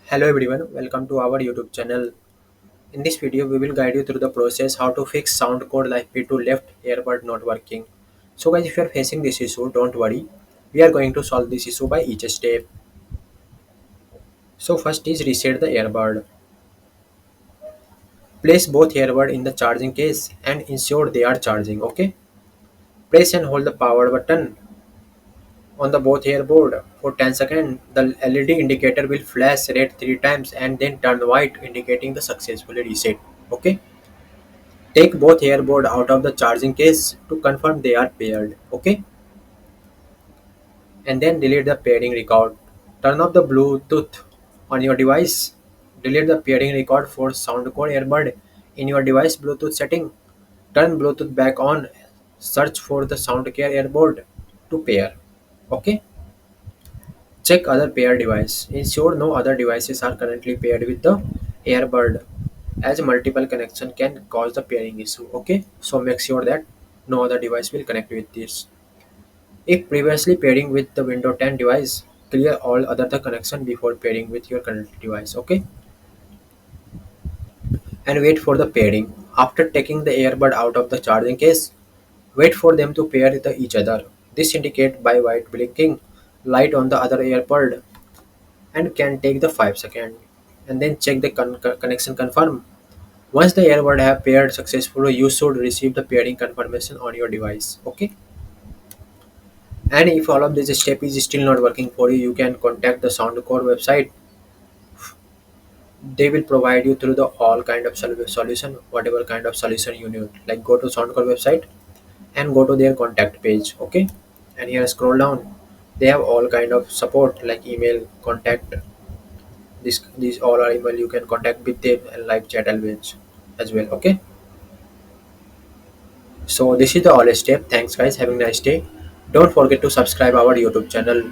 Hello everyone, welcome to our YouTube channel. In this video, we will guide you through the process how to fix Soundcore Life P2 left earbud not working. So guys, if you are facing this issue, don't worry. We are going to solve this issue by each step. So first is reset the earbud. Place both earbud in the charging case and ensure they are charging, okay? Press and hold the power button on the both earbud for 10 seconds. The LED indicator will flash red 3 times and then turn white indicating the successfully reset, okay? Take both earbud out of the charging case to confirm they are paired. Okay, and then delete the pairing record. Turn off the Bluetooth on your device. Delete the pairing record for Soundcore earbud in your device Bluetooth setting. Turn Bluetooth back on. Search for the Soundcore earbud to pair. Okay. Check other pair device. Ensure no other devices are currently paired with the earbud, as multiple connection can cause the pairing issue. Okay, so make sure that no other device will connect with this. If previously pairing with the Windows 10 device, clear all other the connection before pairing with your current device. Okay, and wait for the pairing. After taking the earbud out of the charging case, wait for them to pair with each other. This indicate by white blinking light on the other earbud and can take the 5 seconds, and then check the connection confirm. Once the earbud have paired successfully, you should receive the pairing confirmation on your device. Okay, and if all of this step is still not working for you, you can contact the Soundcore website. They will provide you through the all kind of solution, whatever kind of solution you need. Like go to Soundcore website and go to their contact page. Okay, and here scroll down. They have all kind of support like email, contact. These all are email you can contact with them and live chat always as well. Okay, so this is the all step. Thanks guys, having a nice day. Don't forget to subscribe our YouTube channel.